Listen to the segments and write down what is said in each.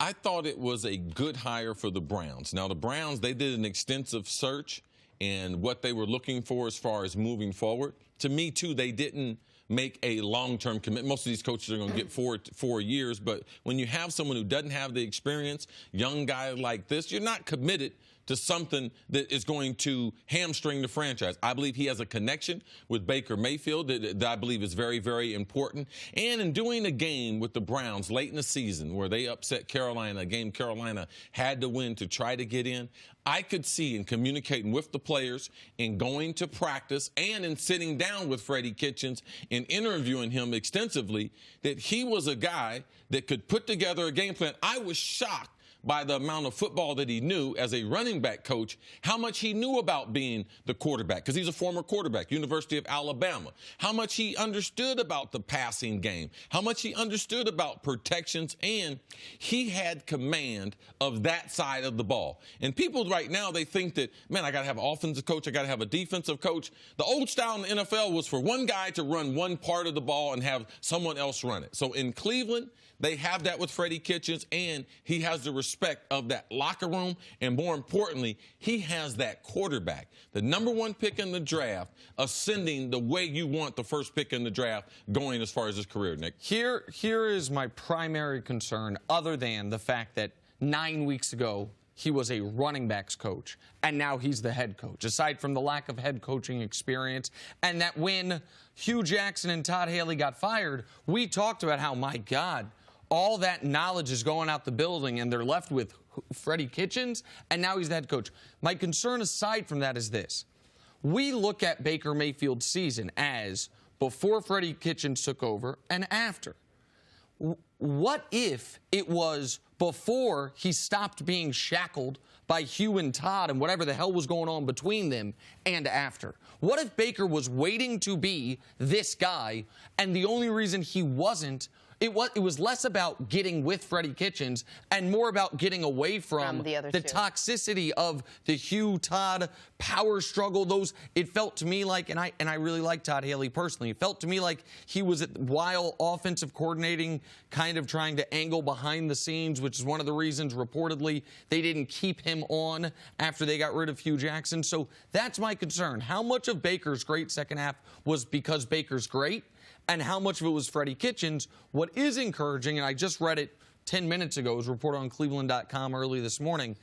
I thought it was a good hire for the Browns. Now, the Browns, they did an extensive search and what they were looking for as far as moving forward. To me, too, they didn't make a long-term commitment. Most of these coaches are going to get 4 years, but when you have someone who doesn't have the experience, young guy like this, you're not committed to something that is going to hamstring the franchise. I believe he has a connection with Baker Mayfield that I believe is very, very important. And in doing a game with the Browns late in the season where they upset Carolina, a game Carolina had to win to try to get in, I could see in communicating with the players and going to practice and in sitting down with Freddie Kitchens and interviewing him extensively that he was a guy that could put together a game plan. I was shocked by the amount of football that he knew as a running back coach, how much he knew about being the quarterback, because he's a former quarterback, University of Alabama, how much he understood about the passing game, how much he understood about protections, and he had command of that side of the ball. And people right now, they think that, man, I got to have an offensive coach, I got to have a defensive coach. The old style in the NFL was for one guy to run one part of the ball and have someone else run it. So in Cleveland, they have that with Freddie Kitchens, and he has the respect of that locker room, and more importantly, he has that quarterback, the #1 pick in the draft, ascending the way you want the first pick in the draft going as far as his career, Nick. Here is my primary concern, other than the fact that 9 weeks ago he was a running backs coach, and now he's the head coach, aside from the lack of head coaching experience, and that when Hugh Jackson and Todd Haley got fired, we talked about how, my God, all that knowledge is going out the building, and they're left with Freddie Kitchens, and now he's the head coach. My concern aside from that is this. We look at Baker Mayfield's season as before Freddie Kitchens took over and after. What if it was before he stopped being shackled by Hugh and Todd and whatever the hell was going on between them and after? What if Baker was waiting to be this guy, and the only reason he wasn't, it was less about getting with Freddie Kitchens and more about getting away from the toxicity of the Hugh Todd power struggle. It felt to me like, and I really like Todd Haley personally, it felt to me like he was, while offensive coordinating, kind of trying to angle behind the scenes, which is one of the reasons reportedly they didn't keep him on after they got rid of Hugh Jackson. So that's my concern. How much of Baker's great second half was because Baker's great, and how much of it was Freddie Kitchens? What is encouraging, and I just read it 10 minutes ago, it was reported on Cleveland.com early this morning,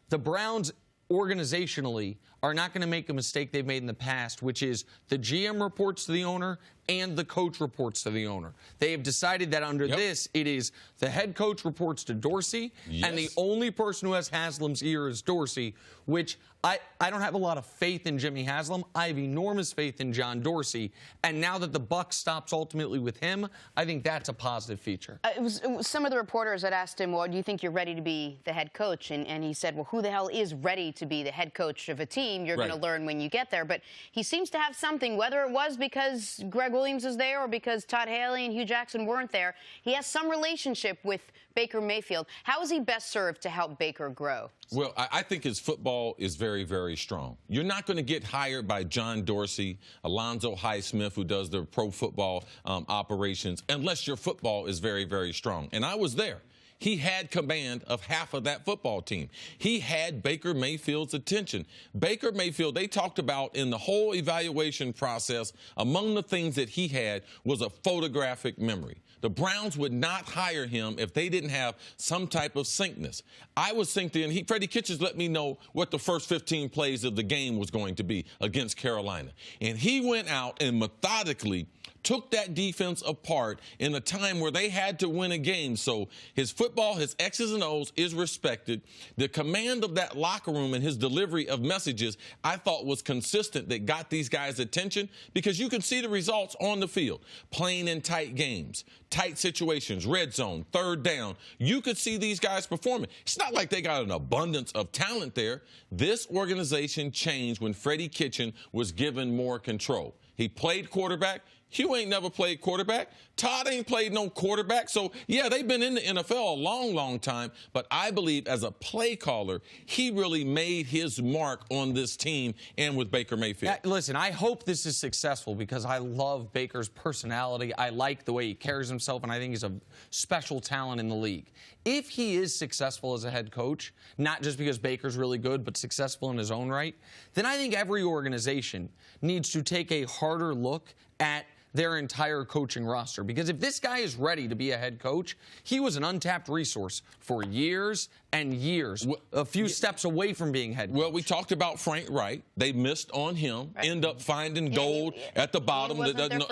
the Browns organizationally are not going to make a mistake they've made in the past, which is the GM reports to the owner and the coach reports to the owner. They have decided that under this, it is the head coach reports to Dorsey, and the only person who has Haslam's ear is Dorsey, which I don't have a lot of faith in Jimmy Haslam. I have enormous faith in John Dorsey, and now that the buck stops ultimately with him, I think that's a positive feature. It was some of the reporters had asked him, well, do you think you're ready to be the head coach? And he said, well, who the hell is ready to be the head coach of a team? You're going to learn when you get there. But he seems to have something, whether it was because Greg Williams is there or because Todd Haley and Hugh Jackson weren't there. He has some relationship with Baker Mayfield. How is he best served to help Baker grow? Well, I think his football is very, very strong. You're not going to get hired by John Dorsey, Alonzo Highsmith, who does the pro football operations, unless your football is very, very strong. And I was there. He had command of half of that football team. He had Baker Mayfield's attention. Baker Mayfield, they talked about in the whole evaluation process, among the things that he had was a photographic memory. The Browns would not hire him if they didn't have some type of syncness. I was synced in. Freddie Kitchens let me know what the first 15 plays of the game was going to be against Carolina. And he went out and methodically took that defense apart in a time where they had to win a game. So his football, his X's and O's is respected. The command of that locker room and his delivery of messages, I thought was consistent, that got these guys' attention, because you can see the results on the field. Playing in tight games, tight situations, red zone, third down. You could see these guys performing. It's not like they got an abundance of talent there. This organization changed when Freddie Kitchens was given more control. He played quarterback. Hugh ain't never played quarterback. Todd ain't played no quarterback. So, yeah, they've been in the NFL a long, long time. But I believe as a play caller, he really made his mark on this team and with Baker Mayfield. Listen, I hope this is successful because I love Baker's personality. I like the way he carries himself, and I think he's a special talent in the league. If he is successful as a head coach, not just because Baker's really good, but successful in his own right, then I think every organization needs to take a harder look at their entire coaching roster. Because if this guy is ready to be a head coach, he was an untapped resource for years and years, a few steps away from being head coach. Well, we talked about Frank Wright. They missed on him, end up finding gold at the bottom.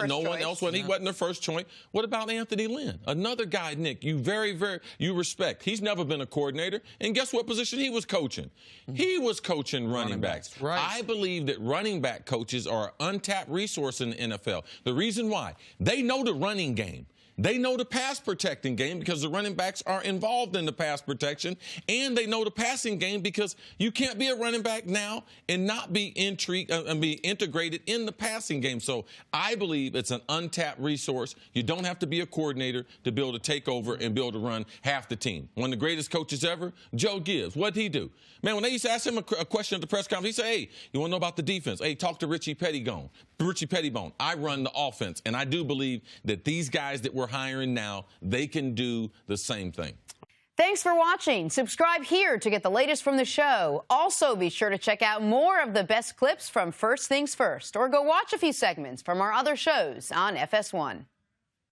No one else, he wasn't their first choice. What about Anthony Lynn? Another guy, Nick, you you respect. He's never been a coordinator. And guess what position he was coaching? He was coaching running backs. Right. I believe that running back coaches are an untapped resource in the NFL. The reason why, they know the running game. They know the pass protecting game because the running backs are involved in the pass protection, and they know the passing game because you can't be a running back now and not be be integrated in the passing game. So I believe it's an untapped resource. You don't have to be a coordinator to be able to take over and be able to run half the team. One of the greatest coaches ever, Joe Gibbs. What'd he do? Man, when they used to ask him a question at the press conference, he said, hey, you want to know about the defense? Hey, talk to Richie Pettibone. I run the offense, and I do believe that these guys that we're hiring now, they can do the same thing. Thanks for watching. Subscribe here to get the latest from the show. Also, be sure to check out more of the best clips from First Things First, or go watch a few segments from our other shows on FS1.